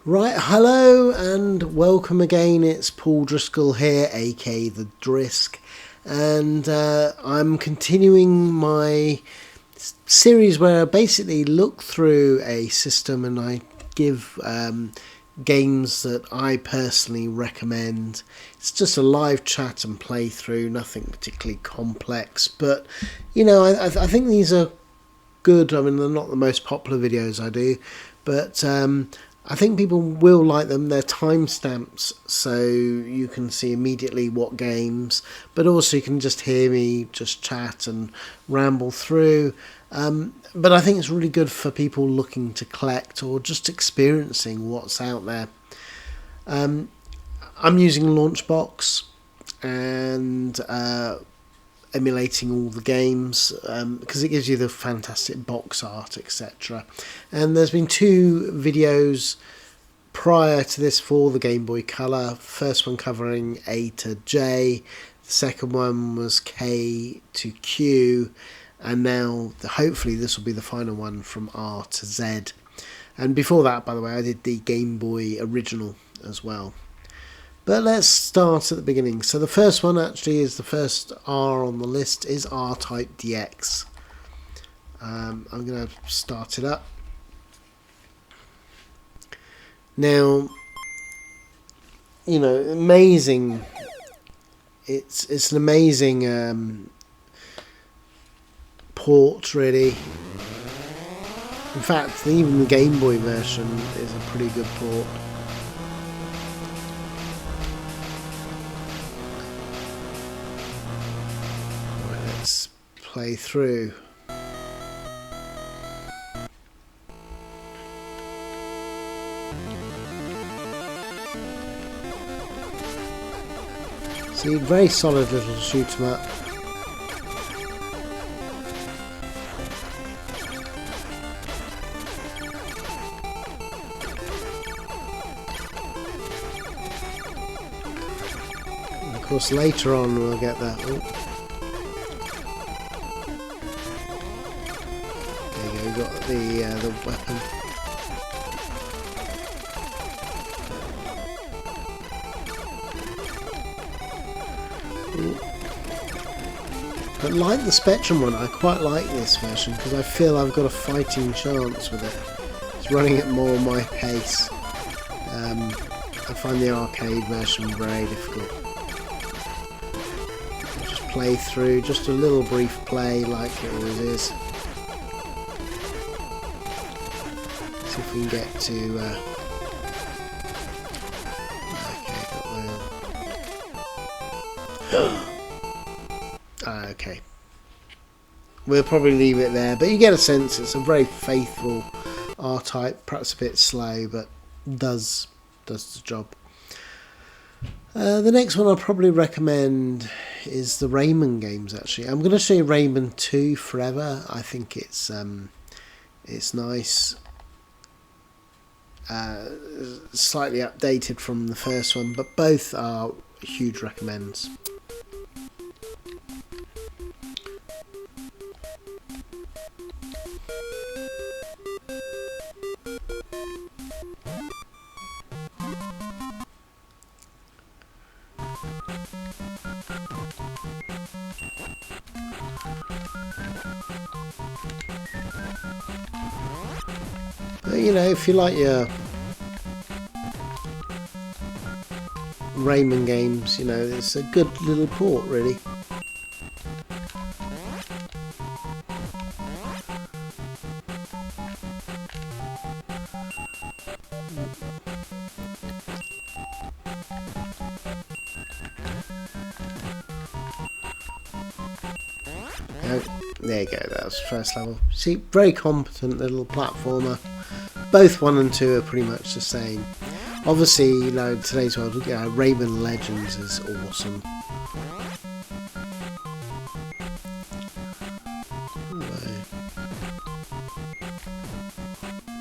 Right, hello and welcome again. It's Paul Driscoll here, aka the Drisk, and I'm continuing my series where I basically look through a system and I give games that I personally recommend. It's just a live chat and playthrough, nothing particularly complex, but you know, I think these are good. I mean, they're not the most popular videos I do, but I think people will like them. They're timestamps, so you can see immediately what games, but also you can just hear me just chat and ramble through. But I think it's really good for people looking to collect or just experiencing what's out there. I'm using Launchbox and emulating all the games because it gives you the fantastic box art, etc. And there's been two videos prior to this for the Gameboy Color. First one covering A to J, the second one was K to Q, and now hopefully this will be the final one from R to Z. And before that, by the way, I did the Game Boy original as well. But let's start at the beginning. So the first one actually is the first R on the list, is R-Type DX. I'm going to start it up. Now, you know, amazing. It's an amazing port, really. In fact, even the Game Boy version is a pretty good port. Let's play through. See, very solid little shoot 'em up. And of course, later on we'll get that. Oh. Got the weapon. Ooh. But like the Spectrum one, I quite like this version because I feel I've got a fighting chance with it. It's running at more my pace. I find the arcade version very difficult. Just play through, just a little brief play like it always is. If we can get to okay, we'll probably leave it there, but you get a sense it's a very faithful R-Type, perhaps a bit slow, but does the job. The next one I'll probably recommend is the Rayman games. Actually, I'm going to show you Rayman 2 Forever. I think it's nice. Slightly updated from the first one, but both are huge recommends. You know, if you like your Rayman games, you know, it's a good little port, really. There you go, that was first level. See, very competent little platformer. Both 1 and 2 are pretty much the same. Obviously, you know, in today's world, Rayman Legends is awesome.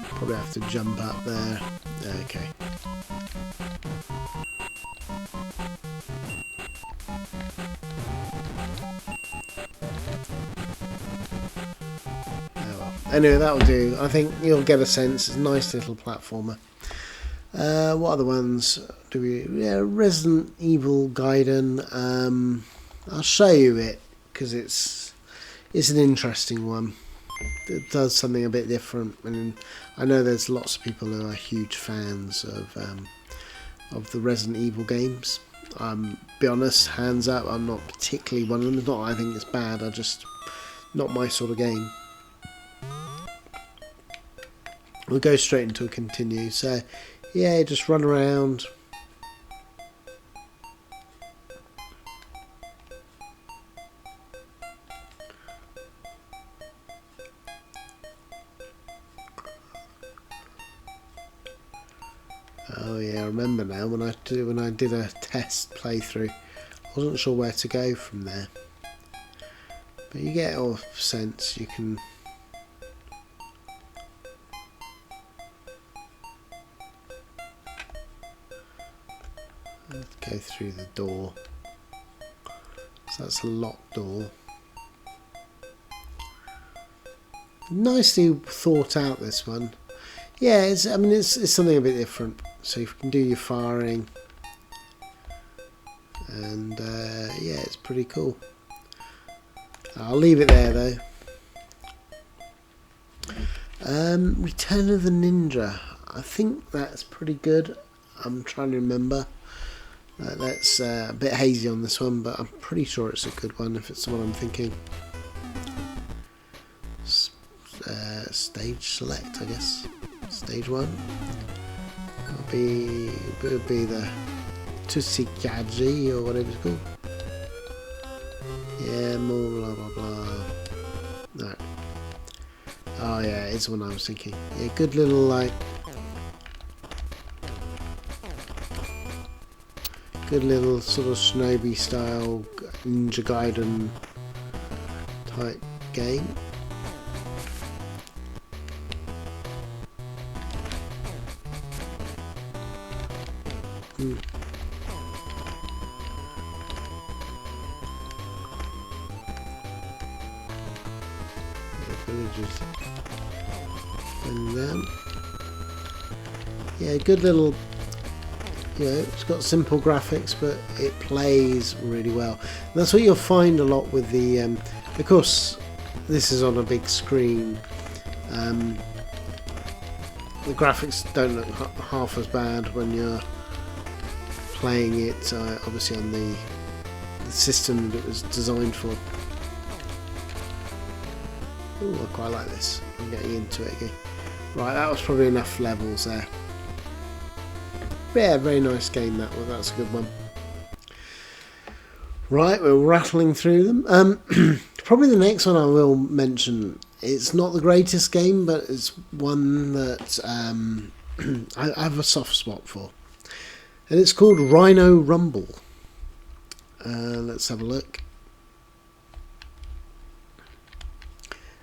Probably have to jump up there. Okay. Anyway, that'll do. I think you'll get a sense. It's a nice little platformer. What other ones do we? Yeah, Resident Evil Gaiden. I'll show you it because it's an interesting one. It does something a bit different, and I know there's lots of people who are huge fans of the Resident Evil games. Be honest, hands up, I'm not particularly one of them. It's not I think it's bad, I just not my sort of game. We'll go straight into a continue. So yeah, just run around. Oh yeah, I remember now when I did a test playthrough. I wasn't sure where to go from there, but you get a sense. You can go through the door. So that's a locked door. Nicely thought out, this one. Yeah, it's something a bit different. So you can do your firing, and yeah, it's pretty cool. I'll leave it there though. Return of the Ninja. I think that's pretty good. I'm trying to remember. That's a bit hazy on this one, but I'm pretty sure it's a good one if it's the one I'm thinking. Stage select, I guess. Stage 1. It'll be the Tussikaji or whatever it's called. Yeah, more blah blah blah. No. Oh yeah, it's the one I was thinking. Yeah, good little like. Good little sort of Shinobi style Ninja Gaiden type game. Villagers and them. Yeah, good little. You know, it's got simple graphics, but it plays really well. And that's what you'll find a lot with the. Of course, this is on a big screen. The graphics don't look half as bad when you're playing it, obviously on the system that it was designed for. Ooh, I quite like this. I'm getting into it again. Right, that was probably enough levels there. Yeah, very nice game that one. That's a good one. Right, we're rattling through them. Probably the next one I will mention. It's not the greatest game, but it's one that I have a soft spot for. And it's called Rhino Rumble. Let's have a look.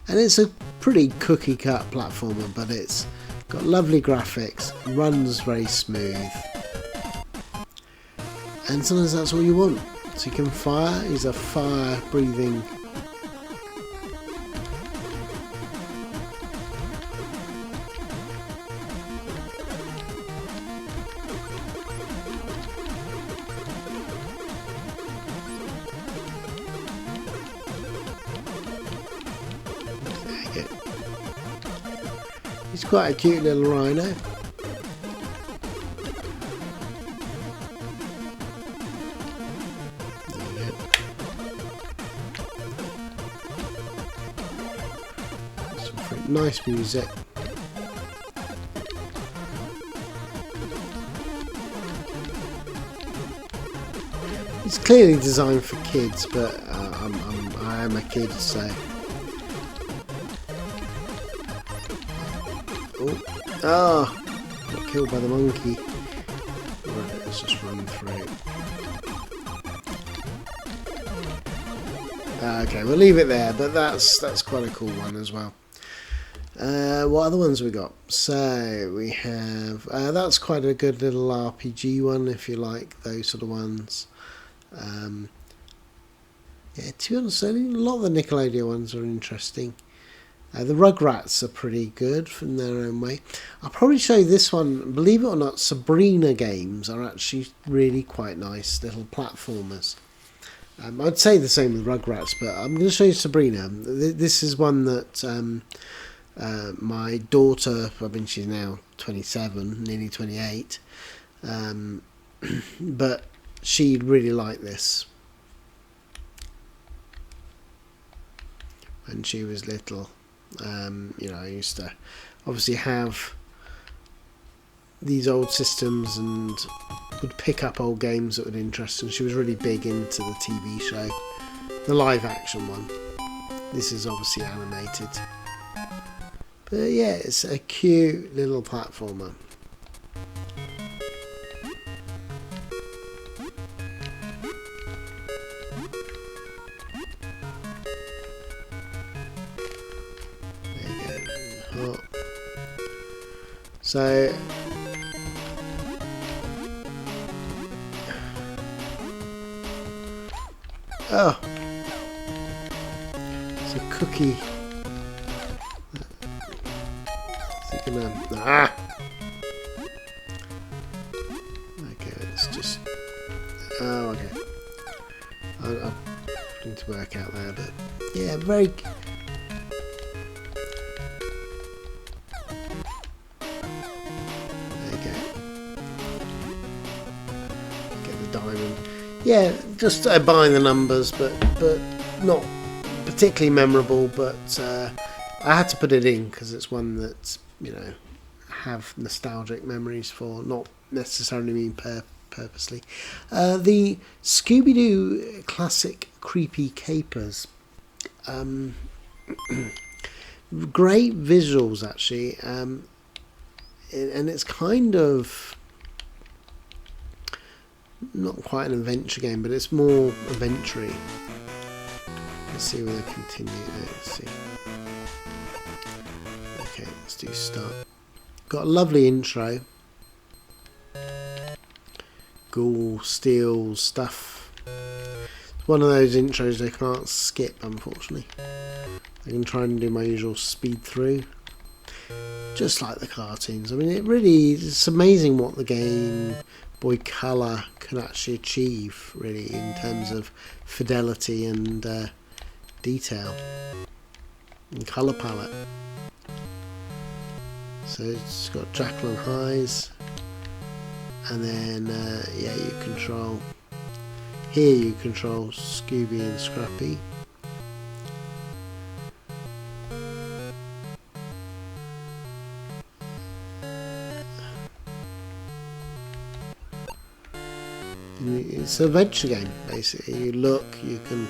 And it's a pretty cookie cut platformer, but it's got lovely graphics, runs very smooth. And sometimes that's all you want. So you can fire, he's a fire breathing. He's quite a cute little rhino. There you go. Some nice music. It's clearly designed for kids, but I am a kid, so. Oh, got killed by the monkey. Right, let's just run through. Okay, we'll leave it there, but that's quite a cool one as well. What other ones we got? So we have that's quite a good little RPG one if you like those sort of ones. Yeah, to be honest, a lot of the Nickelodeon ones are interesting. The Rugrats are pretty good in their own way. I'll probably show you this one. Believe it or not, Sabrina games are actually really quite nice little platformers. I'd say the same with Rugrats, but I'm going to show you Sabrina. This is one that my daughter, I mean she's now 27, nearly 28, but she really liked this when she was little. You know, I used to obviously have these old systems and would pick up old games that would interest her. She was really big into the TV show, the live action one. This is obviously animated, but yeah, it's a cute little platformer. So oh, it's a cookie. Is it gonna okay, it's just oh okay. I need to work out there, but yeah, very. Yeah, just buying the numbers, but not particularly memorable. But I had to put it in because it's one that, you know, have nostalgic memories for, not necessarily mean purposely. The Scooby-Doo classic creepy capers, great visuals actually, and it's kind of not quite an adventure game, but it's more adventure-y. Let's see whether I continue. Let's see. Okay, let's do start. Got a lovely intro. Ghoul, steel, stuff. It's one of those intros I can't skip, unfortunately. I can try and do my usual speed through. Just like the cartoons. I mean, it's amazing what the Gameboy Color can actually achieve, really, in terms of fidelity and detail and colour palette. So it's got Jackal and Highs, and then yeah, you control Scooby and Scrappy. It's an adventure game, basically. You look, you can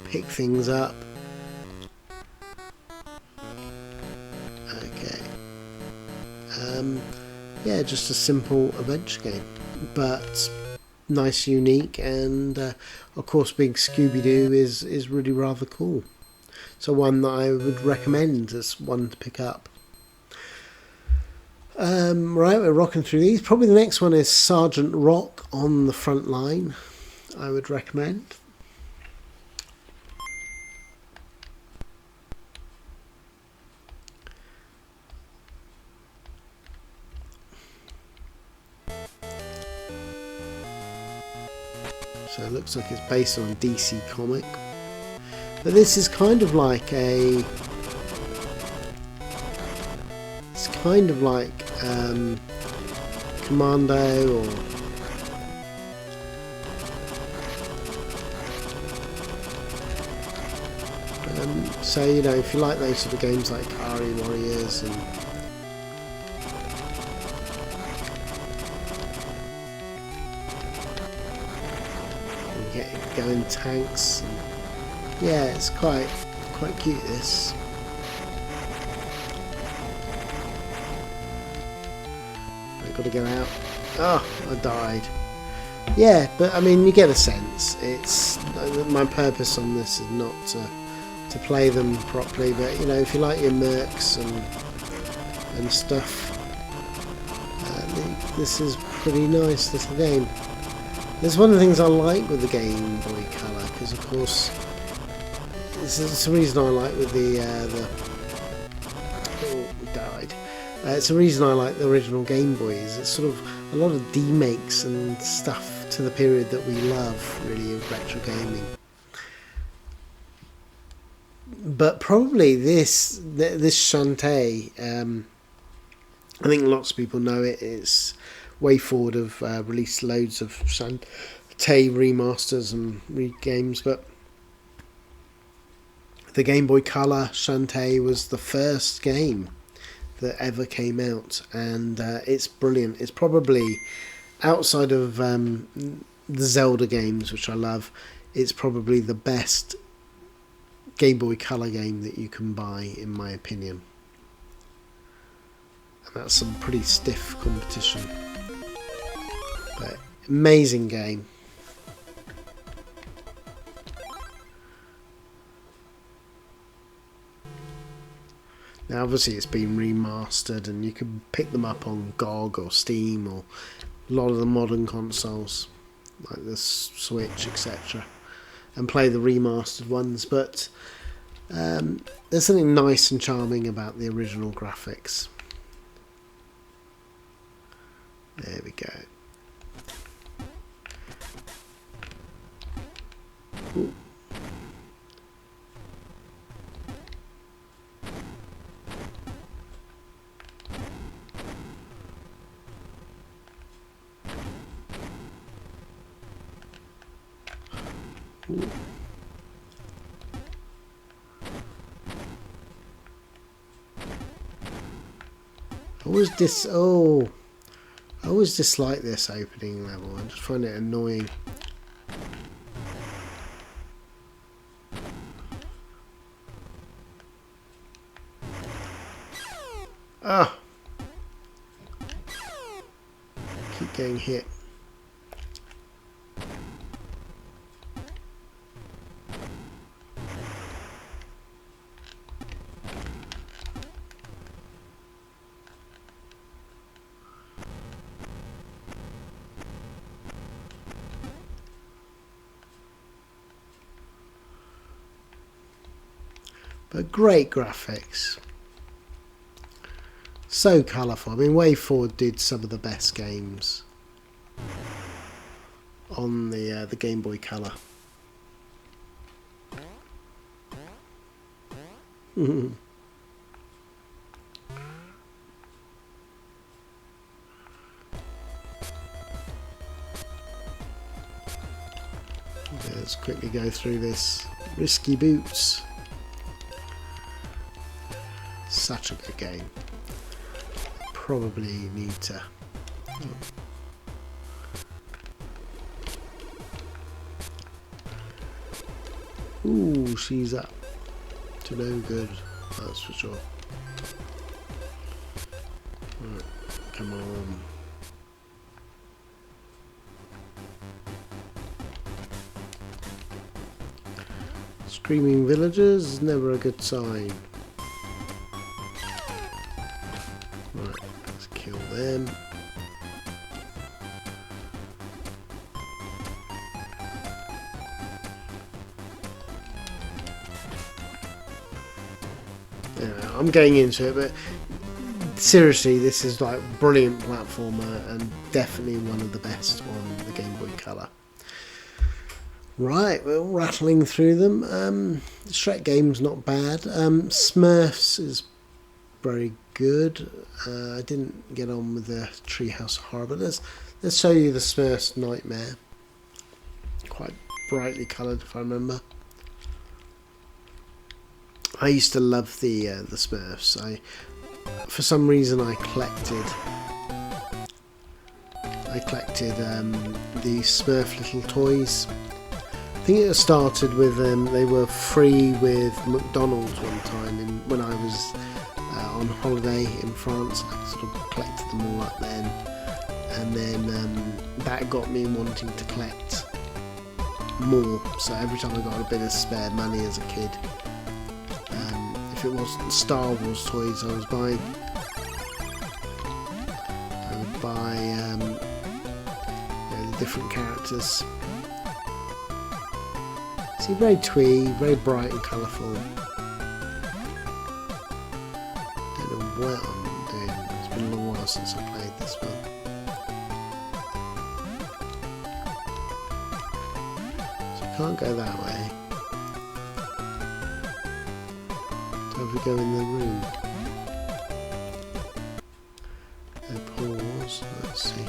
pick things up. Okay. Yeah, just a simple adventure game, but nice, unique, and of course, Big Scooby-Doo is really rather cool. So one that I would recommend as one to pick up. Right, we're rocking through these. Probably the next one is Sergeant Rock on the Front Line. I would recommend. So it looks like it's based on a DC comic, but this is kind of like a. It's kind of like Commando or so, you know, if you like those sort of games like Ari Warriors and get going tanks, and yeah, it's quite cute, this. Got to go out. Oh, I died. Yeah, but I mean, you get a sense. It's my purpose on this is not to play them properly, but you know, if you like your mercs and stuff, this is pretty nice little game. There's one of the things I like with the Game Boy Color, because of course it's the reason I like with the died. It's the reason I like the original Game Boy. Is it's sort of a lot of demakes and stuff to the period that we love, really, of retro gaming. But probably this Shantae, I think lots of people know it. It's WayForward have released loads of Shantae remasters and re-games, but the Game Boy Color Shantae was the first game that ever came out, and it's brilliant. It's probably, outside of the Zelda games, which I love, it's probably the best Game Boy Color game that you can buy, in my opinion. And that's some pretty stiff competition. But amazing game. Now obviously it's been remastered and you can pick them up on GOG or Steam or a lot of the modern consoles like the Switch, etc., and play the remastered ones, but there's something nice and charming about the original graphics. There we go. Ooh. Ooh. I always dislike this opening level. I just find it annoying. Ah! Keep getting hit. But great graphics. So colourful. I mean, WayForward did some of the best games on the Game Boy Color. Let's quickly go through this. Risky Boots. Such a good game. Probably need to. Ooh, she's up to no good. That's for sure. Right, come on. Screaming villagers is never a good sign. Right, let's kill them. Yeah, I'm getting into it, but seriously, this is like brilliant platformer and definitely one of the best on the Game Boy Color. Right, we're rattling through them. Shrek game's not bad. Smurfs is very good. I didn't get on with the Treehouse Horror, but let's show you the Smurfs Nightmare. Quite brightly coloured, if I remember. I used to love the Smurfs. For some reason, I collected the Smurf little toys. I think it started with they were free with McDonald's one time when I was on holiday in France. I sort of collected them all up then, and then that got me wanting to collect more. So every time I got a bit of spare money as a kid, if it wasn't Star Wars toys I was buying, I would buy the different characters. See, very twee, very bright and colourful. Don't know what I'm doing. It's been a long while since I played this one. So I can't go that way. So if we go in the room. Pause, let's see.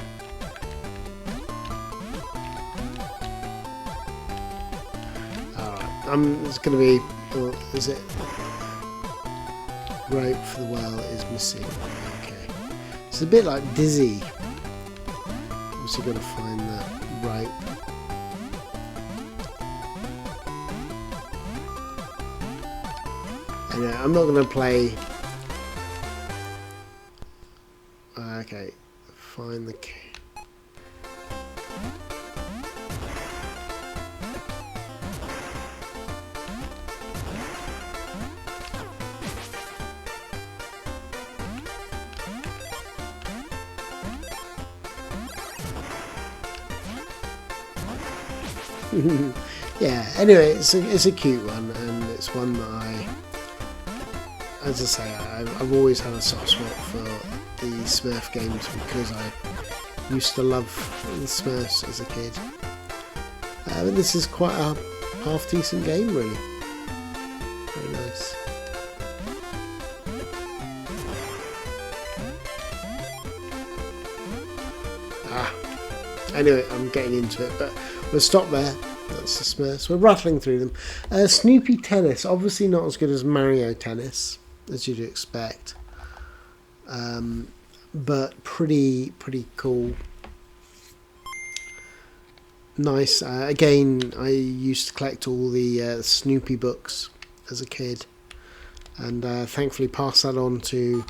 It's going to be, is it, rope for the well is missing. Okay, it's a bit like Dizzy. Also got to find the rope. Anyway, I'm not going to play. Okay, find the key. Yeah, anyway, it's a cute one, and it's one that as I say, I've always had a soft spot for the Smurf games because I used to love the Smurfs as a kid. But this is quite a half decent game, really. Very nice. Anyway, I'm getting into it, but we'll stop there. That's the Smurfs. We're rattling through them. Snoopy Tennis, obviously not as good as Mario Tennis, as you'd expect, but pretty cool. Nice. Again, I used to collect all the Snoopy books as a kid, and thankfully passed that on to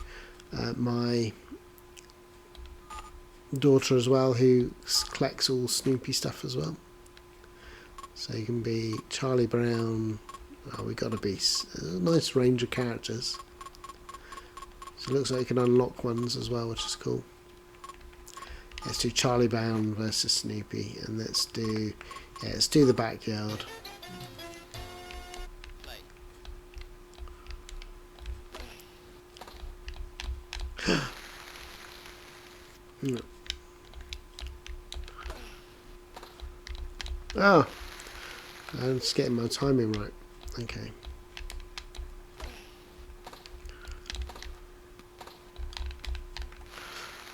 my daughter as well, who collects all Snoopy stuff as well. So you can be Charlie Brown. Oh, we got to be a nice range of characters. So it looks like you can unlock ones as well, which is cool. Let's do Charlie Brown versus Snoopy, and let's do the backyard. Oh, I'm just getting my timing right. Okay.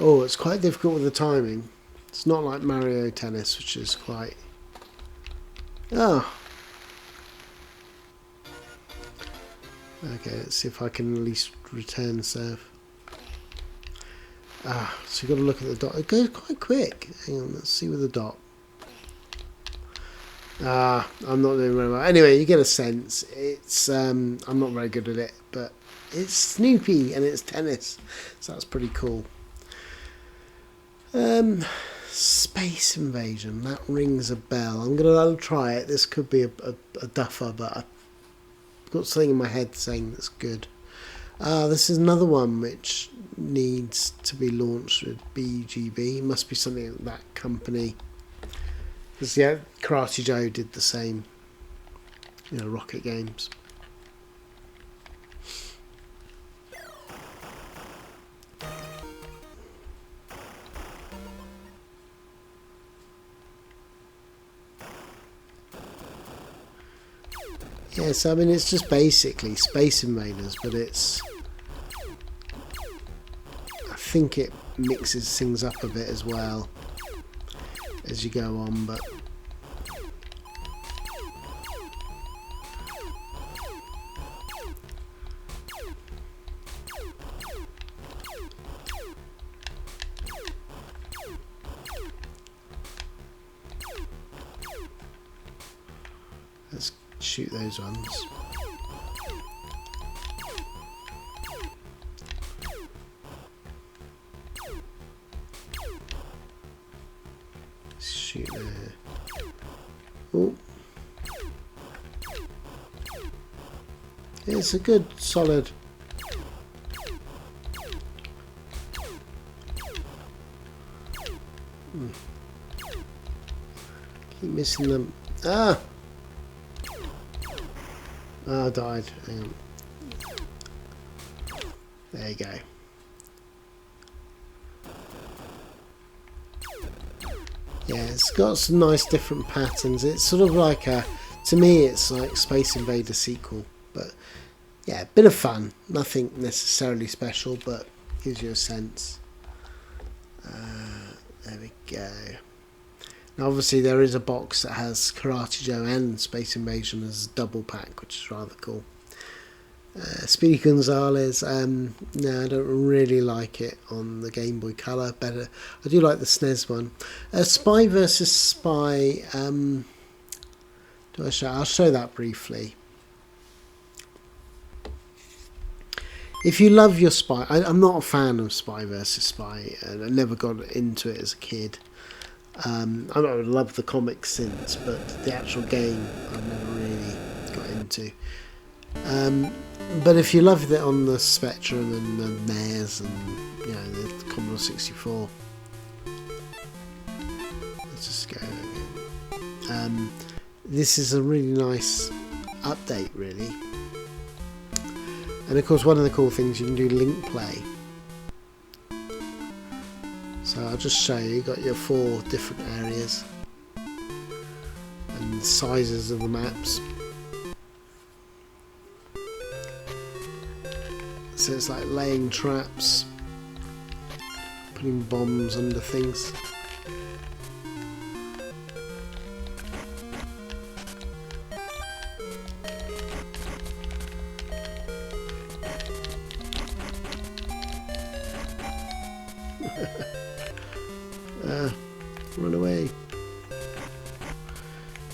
Oh, it's quite difficult with the timing. It's not like Mario Tennis, which is quite... Oh. Okay, let's see if I can at least return serve. So you've got to look at the dot. It goes quite quick. Hang on, let's see with the dot. I'm not doing very well. Anyway, you get a sense. It's I'm not very good at it, but it's Snoopy and it's tennis, so that's pretty cool. Space Invasion, that rings a bell. I'll try it. This could be a duffer, but I've got something in my head saying that's good. This is another one which needs to be launched with BGB. It must be something like that company. Because yeah, Karate Joe did the same. You know, Rocket Games. Yes, I mean it's just basically Space Invaders, but it's... I think it mixes things up a bit as well as you go on, but... Let's shoot those ones. Shoot there. Oh. It's a good solid. Keep missing them. Ah! Oh, I died. Hang on. There you go. Yeah, it's got some nice different patterns. It's sort of like to me it's like Space Invader sequel, but yeah, a bit of fun. Nothing necessarily special, but gives you a sense. There we go. Now obviously there is a box that has Karate Joe and Space Invasion as a double pack, which is rather cool. Speedy Gonzales, no, I don't really like it on the Game Boy Color. Better, I do like the SNES one. Spy versus Spy. I'll show that briefly. If you love your Spy, I'm not a fan of Spy versus Spy, and I never got into it as a kid. I love the comics since, but the actual game I've never really got into. But if you loved it on the Spectrum and the NES and the Commodore 64, let's just go again. This is a really nice update, really. And of course, one of the cool things, you can do link play. So I'll just show you. You've got your 4 different areas and the sizes of the maps. So it's like laying traps, putting bombs under things. Run away.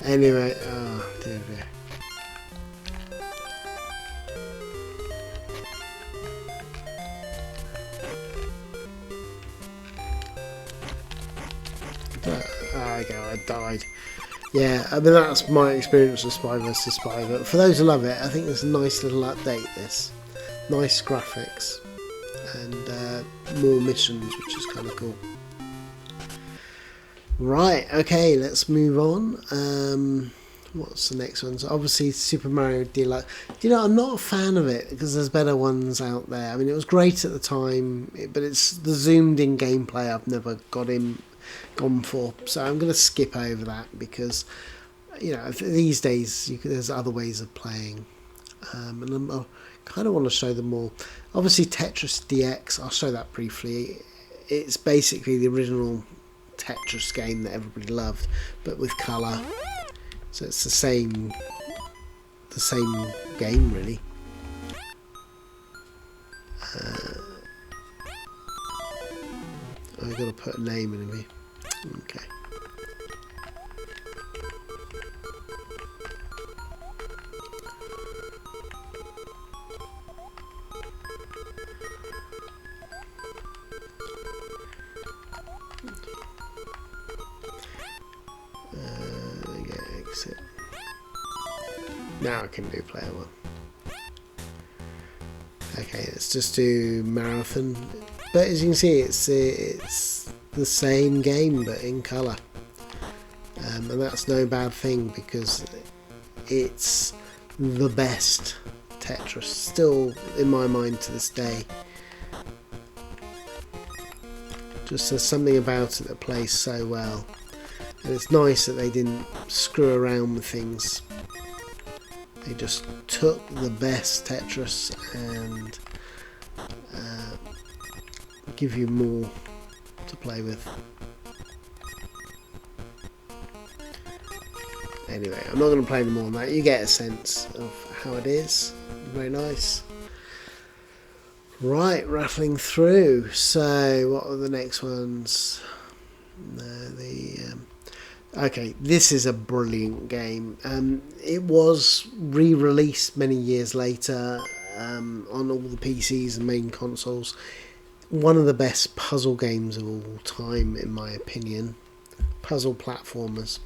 Anyway, oh dear. There we go, I died. Yeah, I mean that's my experience of Spy vs Spy, but for those who love it, I think it's a nice little update, this. Nice graphics and more missions, which is kind of cool. Right, okay, let's move on. What's the next one? So obviously Super Mario Deluxe. I'm not a fan of it because there's better ones out there. I mean, it was great at the time, but it's the zoomed in gameplay I've never gone for. So I'm going to skip over that because, these days there's other ways of playing. And I kind of want to show them all. Obviously Tetris DX, I'll show that briefly. It's basically the original Tetris game that everybody loved, but with colour. So it's the same game really. I've got to put a name in me. Okay. Exit. Now I can do player 1. Okay, let's just do marathon. But as you can see, it's the same game but in colour, and that's no bad thing because it's the best Tetris still in my mind to this day. Just there's something about it that plays so well, and it's nice that they didn't screw around with things. They just took the best Tetris and give you more to play with. Anyway, I'm not going to play any more on that. You get a sense of how it is. Very nice. Right, rattling through. So, what are the next ones? Okay, this is a brilliant game. It was re-released many years later on all the PCs and main consoles. One of the best puzzle games of all time, in my opinion. Puzzle platformers.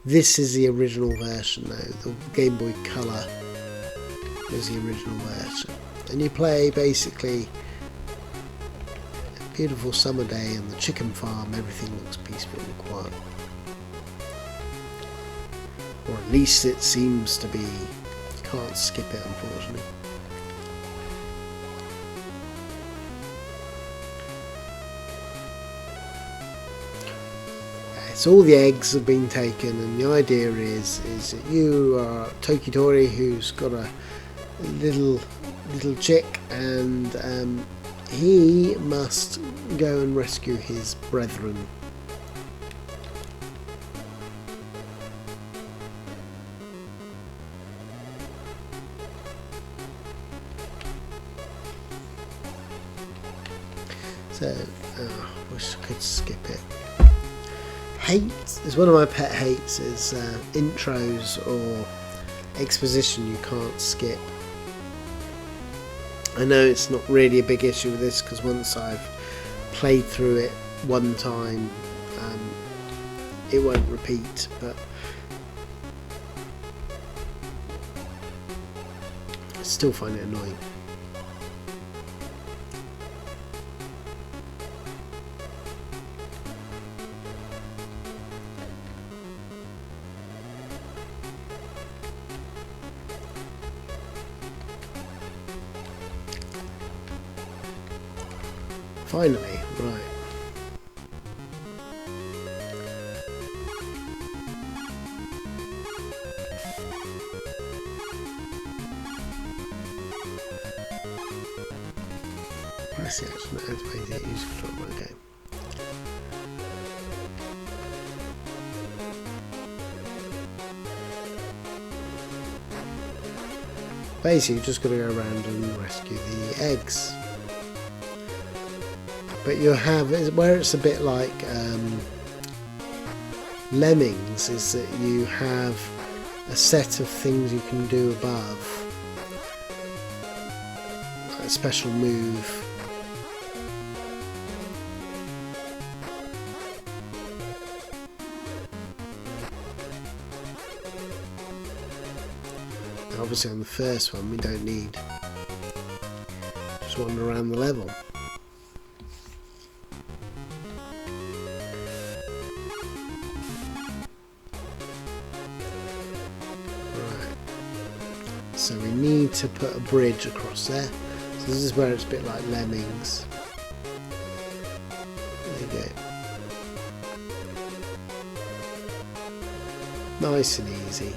This is the original version, though. The Game Boy Color is the original version. And you play basically a beautiful summer day on the chicken farm. Everything looks peaceful and quiet. Or at least it seems to be. You can't skip it, unfortunately. so all the eggs have been taken, and the idea is that you are Toki Tori, who's got a little chick, and he must go and rescue his brethren. So, wish I could skip it. Hate is one of my pet hates, is intros or exposition you can't skip. I know it's not really a big issue with this, because once I've played through it one time, it won't repeat, but I still find it annoying. Finally, right. Press the action to activate it, use control, okay. Basically, you've just got to go around and rescue the eggs. But you have, where it's a bit like Lemmings, is that you have a set of things you can do above, a special move. Now obviously on the first one we don't need, just wander around the level. So we need to put a bridge across there. So this is where it's a bit like Lemmings. There you go. Nice and easy.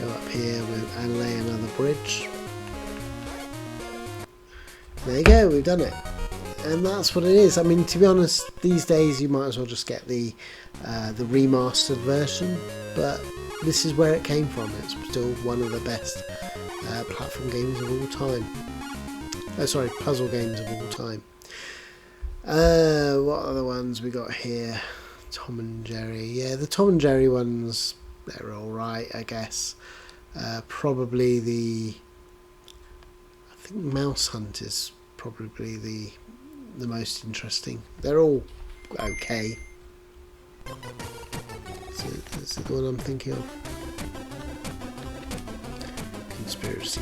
Go up here and lay another bridge. There you go, we've done it. And that's what it is. I mean, to be honest, these days you might as well just get the remastered version, but this is where it came from. It's still one of the best platform games of all time. Oh, sorry, puzzle games of all time. What other ones we got here? Tom and Jerry. Yeah, the Tom and Jerry ones, they're alright, I guess. Probably I think Mouse Hunt is probably the most interesting. They're all okay. So this is the one I'm thinking of. Conspiracy.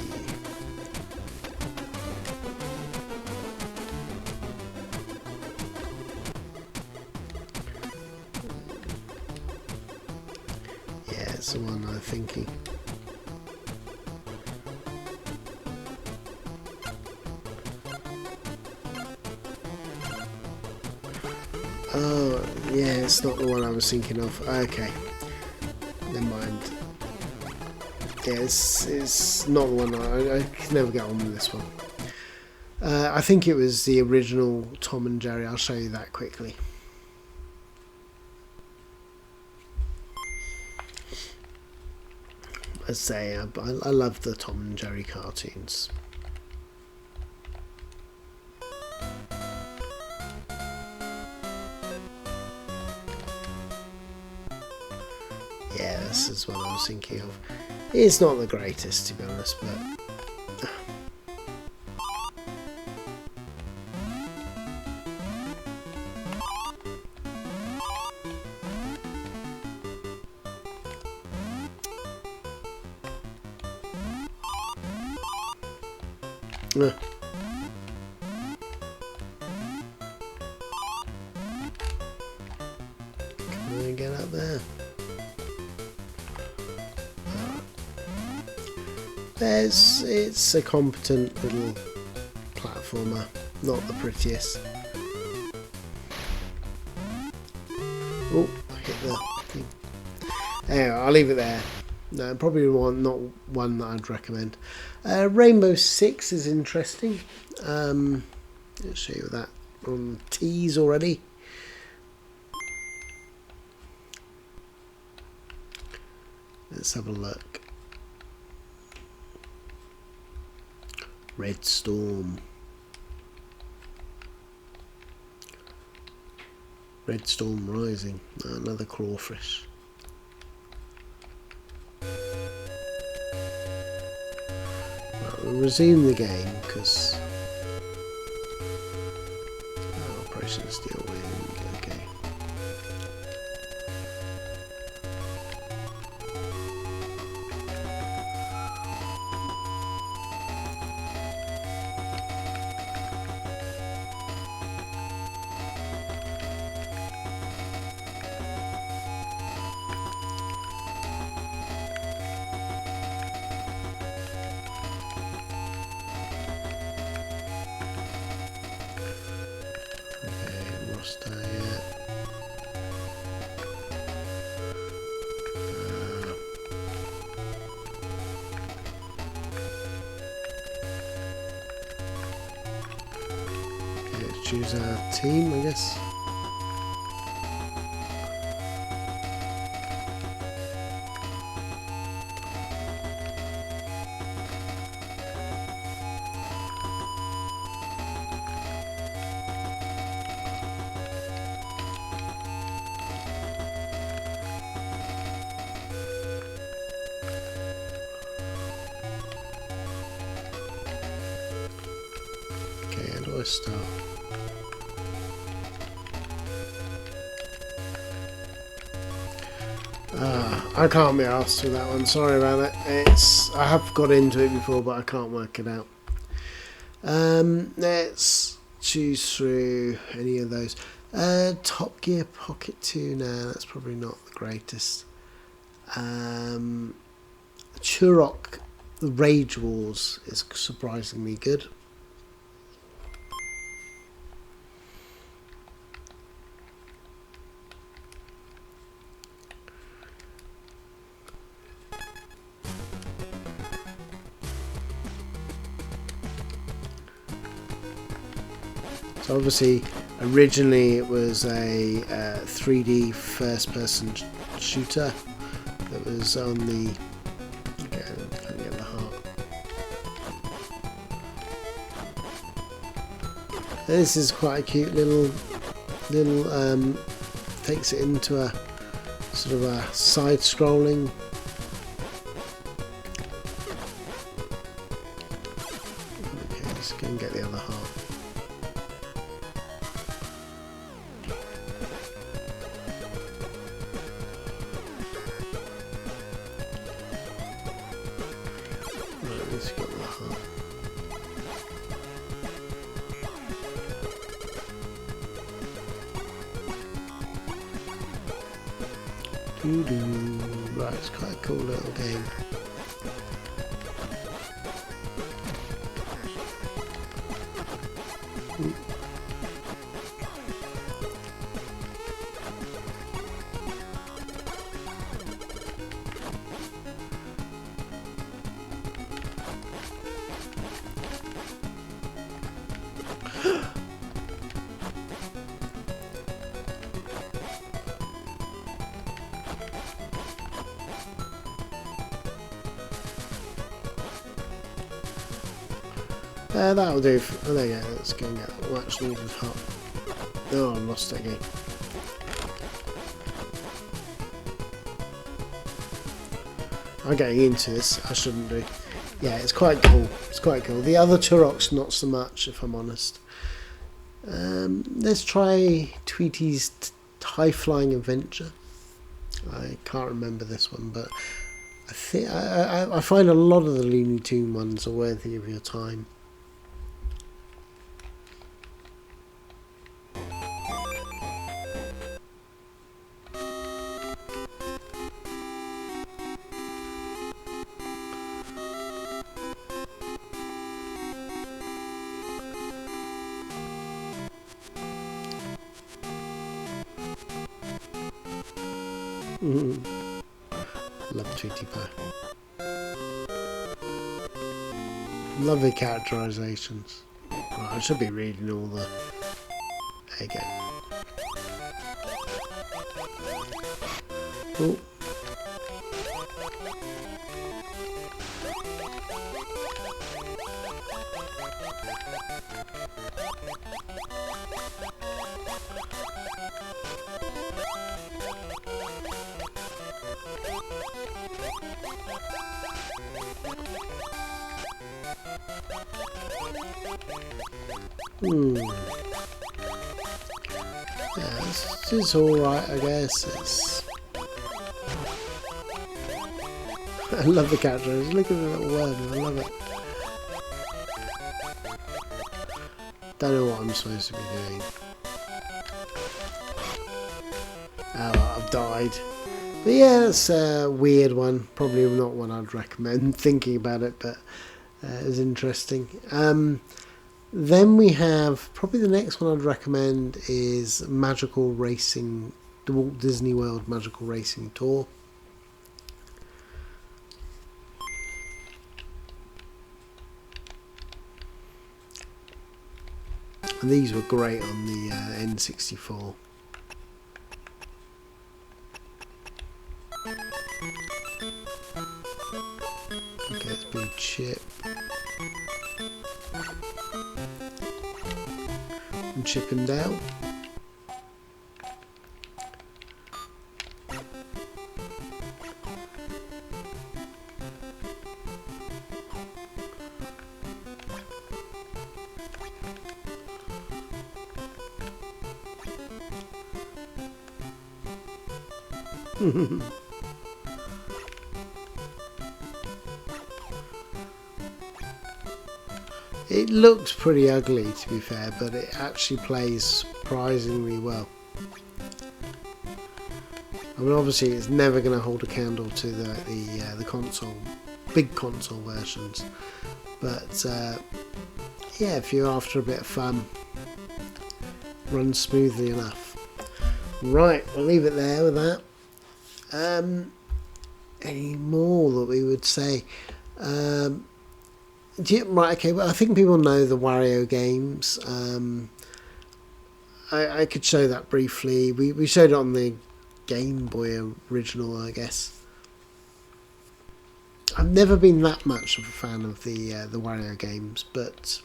Yeah, it's the one I'm thinking. Oh, yeah, it's not the one I was thinking of. Okay, never mind. Yeah, it's not the one. I can never get on with this one. I think it was the original Tom and Jerry. I'll show you that quickly. As I say, I love the Tom and Jerry cartoons. Yeah, this is what I was thinking of. It's not the greatest, to be honest, but come on, get up there. It's a competent little platformer, not the prettiest. Oh, I hit the thing. Anyway, I'll leave it there. No, probably not one that I'd recommend. Rainbow Six is interesting. Let's show you that on tease already. Let's have a look. Red Storm. Red Storm Rising. Another crawfish. Right, we'll resume the game because Operation Steel Wing. Okay. Choose our team, I guess. Okay, how do I start? I can't be asked with that one, sorry about that. I have got into it before but I can't work it out. Let's choose through any of those. Top Gear Pocket 2, no, that's probably not the greatest. Turok, The Rage Wars is surprisingly good. So obviously, originally it was a 3D first-person shooter that was on the. Okay, I can't get the heart. This is quite a cute little takes it into a sort of a side-scrolling. Okay, let's go and get the other heart. Right, it's quite a cool little game. That'll do. Oh, there you go. Let's go and get that much needed heart. Oh, I lost that game. I'm getting into this. I shouldn't do. Yeah, it's quite cool. It's quite cool. The other Turok's not so much, if I'm honest. Let's try Tweety's Highflying Adventure. I can't remember this one, but I think I find a lot of the Looney Tunes ones are worthy of your time. Love Tweety Pie. Lovely characterizations. Right, I should be reading all the... There you go. Oh. Yeah, this is alright, I guess. It's... I love the characters. Look at the little worm. I love it. Don't know what I'm supposed to be doing. Oh, I've died. But yeah, it's a weird one. Probably not one I'd recommend thinking about it, but it was interesting. Then we have, probably the next one I'd recommend is Magical Racing, the Walt Disney World Magical Racing Tour. And these were great on the N64. Okay, it's blue chip. And Chippendale. It looks pretty ugly, to be fair, but it actually plays surprisingly well. I mean, obviously, it's never going to hold a candle to the console, big console versions. But yeah, if you're after a bit of fun, runs smoothly enough. Right, we'll leave it there with that. Any more that we would say? Right, okay, well, I think people know the Wario games. I could show that briefly. We showed it on the Game Boy original, I guess. I've never been that much of a fan of the Wario games, but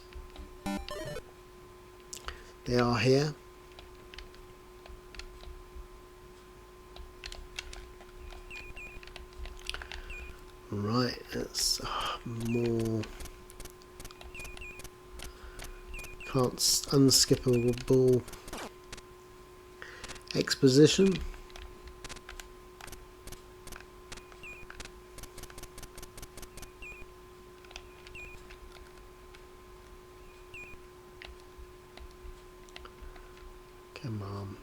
they are here. Right, that's more... Can't unskippable exposition. Come on.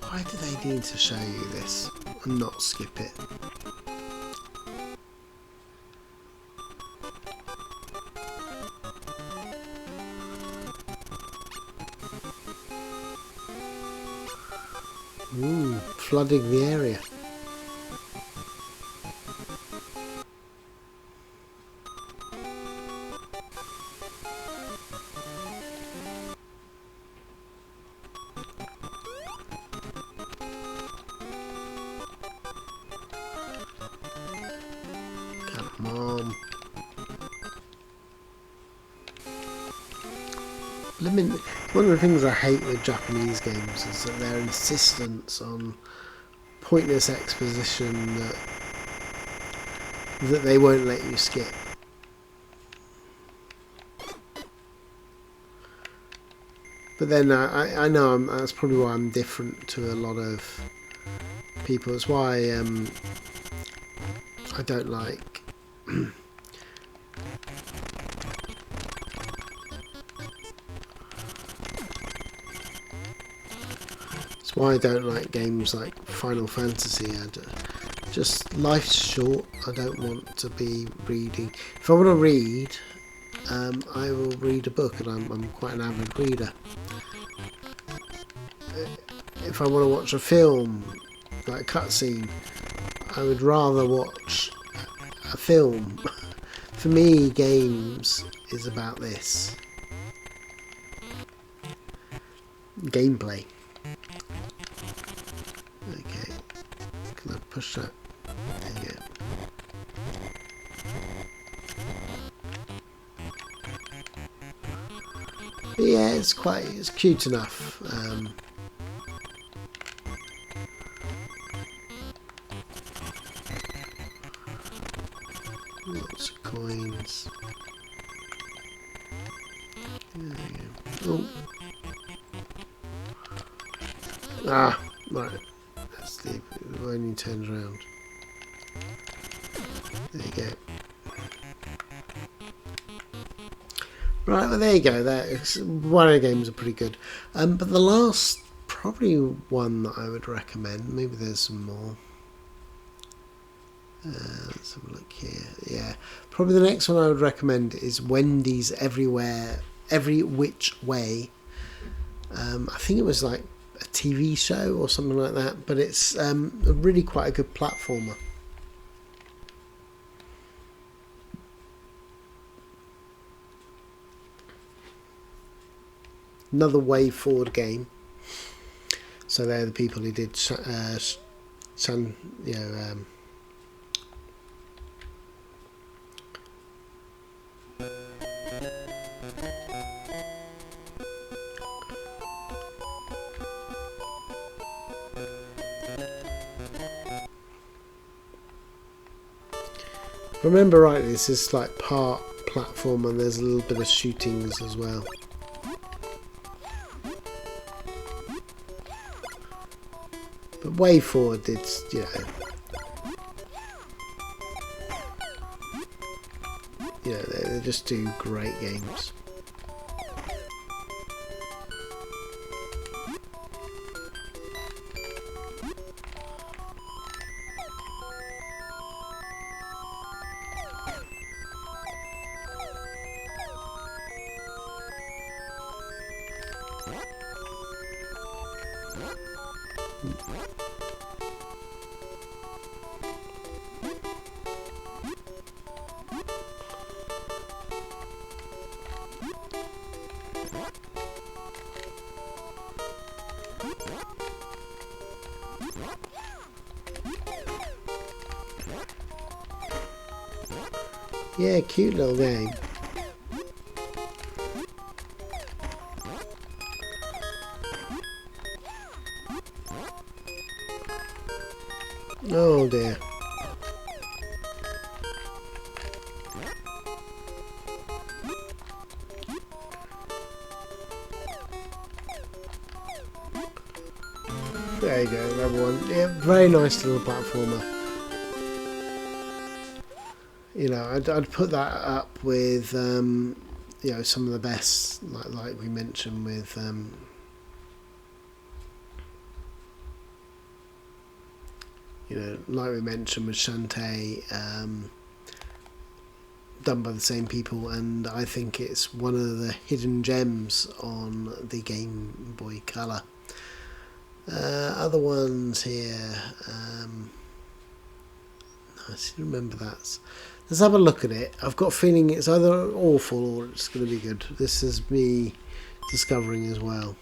Why do they need to show you this and not skip it? Ooh, flooding the area. Mom. One of the things I hate with Japanese games is that their insistence on pointless exposition that they won't let you skip. But then I know that's probably why I'm different to a lot of people. It's why I don't like It's why I don't like games like Final Fantasy. Just life's short. I don't want to be reading. If I want to read, I will read a book, and I'm quite an avid reader. If I want to watch a film, like a cutscene, I would rather watch a film. For me, games is about this. Gameplay. Okay. Can I push that? There you go. But yeah, it's cute enough. Lots of coins. There you go. Oh. Ah, right. That's the when he turns around. There you go. Right, well there you go. Wario games are pretty good. But the last, probably one that I would recommend. Maybe there's some more. Let's have a look here. Yeah, probably the next one I would recommend is Wendy's Every Which Way. I think it was like a TV show or something like that, but it's really quite a good platformer. Another way forward game. So they're the people who did If I remember rightly, this is like part platform and there's a little bit of shootings as well. But Way Forward did, they just do great games. Yeah, cute little game. Oh dear. There you go, another one. Yeah, very nice little platformer. I'd put that up with some of the best, like we mentioned with like we mentioned with Shantae, done by the same people, and I think it's one of the hidden gems on the Game Boy Color. Other ones here, I seem to remember that. Let's have a look at it. I've got a feeling it's either awful or it's going to be good. This is me discovering as well.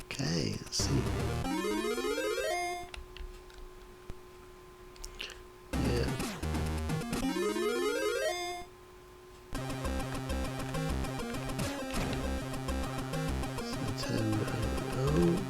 Okay, let's see. Yeah. So turn around.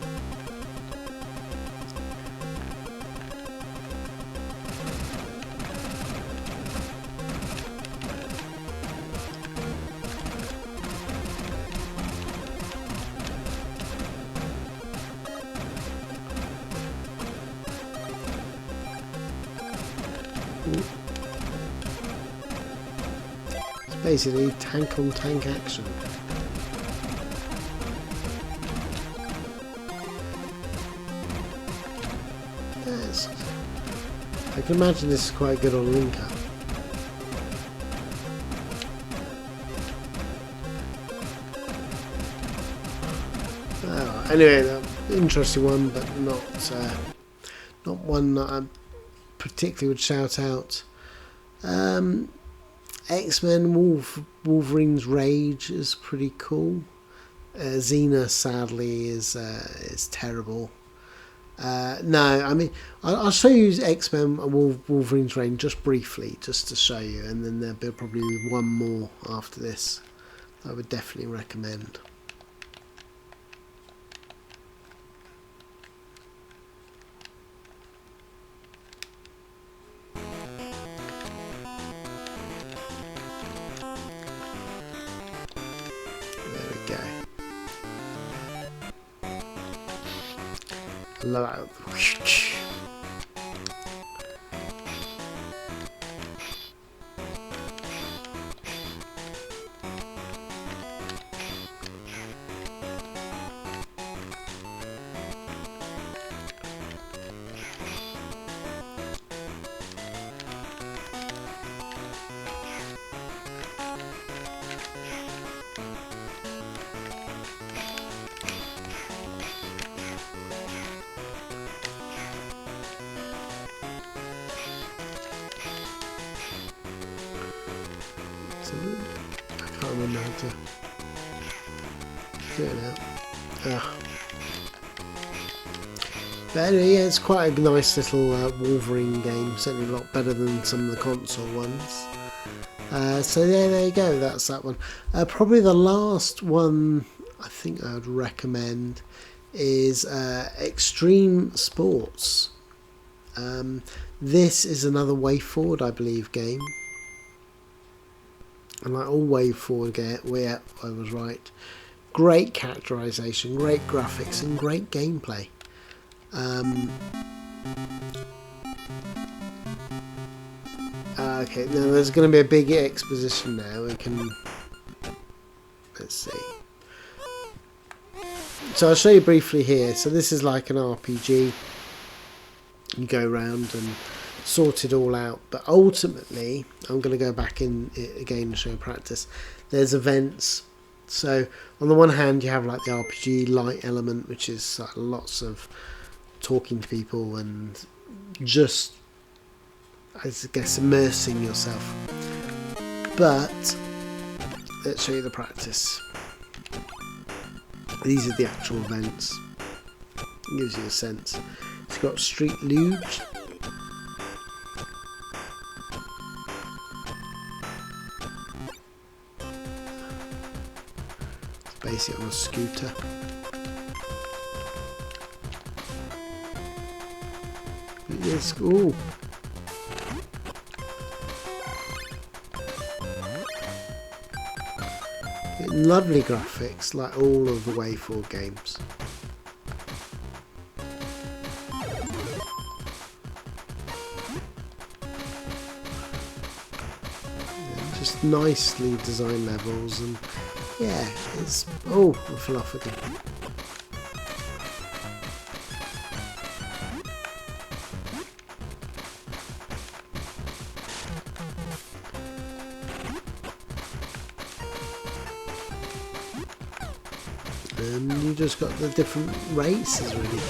It's basically tank on tank action. Yes. I can imagine this is quite good on link up. Oh, anyway, interesting one, but not one that I particularly would shout out. X-Men Wolverine's Rage is pretty cool. Xena sadly is terrible. No, I mean I'll show you X-Men Wolverine's Rage just briefly, just to show you, and then there'll be probably one more after this I would definitely recommend. Love it. I can't remember how to do it now. But anyway, yeah, it's quite a nice little Wolverine game. Certainly a lot better than some of the console ones. So yeah, there you go. That's that one. Probably the last one I think I would recommend is Xtreme Sports. This is another WayForward, I believe, game. And like all WayForward, I was right. Great characterization, great graphics, and great gameplay. Okay, now there's going to be a big exposition now. We can, let's see. So I'll show you briefly here. So this is like an RPG. You go around and sort it all out, but ultimately I'm going to go back in it again and show practice. There's events. So on the one hand you have like the RPG light element, which is like lots of talking to people and just, I guess, immersing yourself. But let's show you the practice. These are the actual events. It gives you a sense. It's got Street Luge. It's basically on a scooter. Yes, ooh. Lovely graphics, like all of the WayForward games. Yeah, just nicely designed levels, and yeah, it's I fell off again. And you just got the different races really.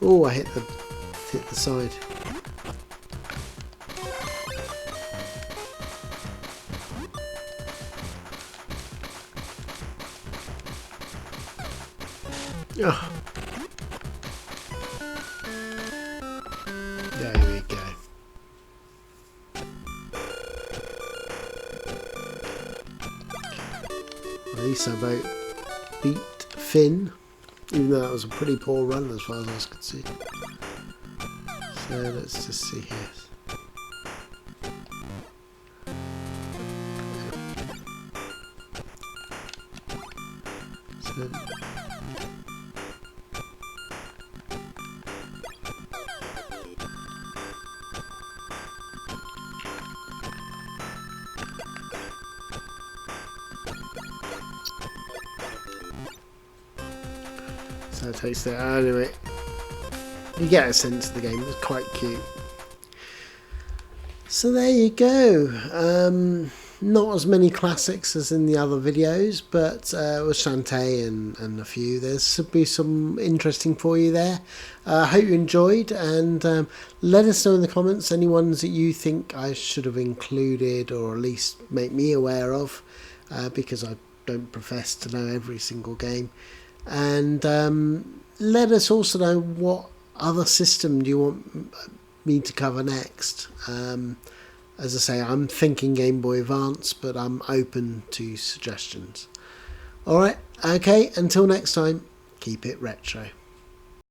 Oh, I hit the side. Oh. There we go. At least I about beat Finn, even though that was a pretty poor run as far as I could see. So let's just see here. So it takes that anyway. you get a sense of the game. It's quite cute. So there you go. Not as many classics as in the other videos, but with Shantae and a few, there should be some interesting for you there. I hope you enjoyed, and let us know in the comments any ones that you think I should have included, or at least make me aware of, because I don't profess to know every single game. And let us also know what other system do you want me to cover next. As I say, I'm thinking Game Boy Advance, but I'm open to suggestions. Alright, okay, until next time, keep it retro.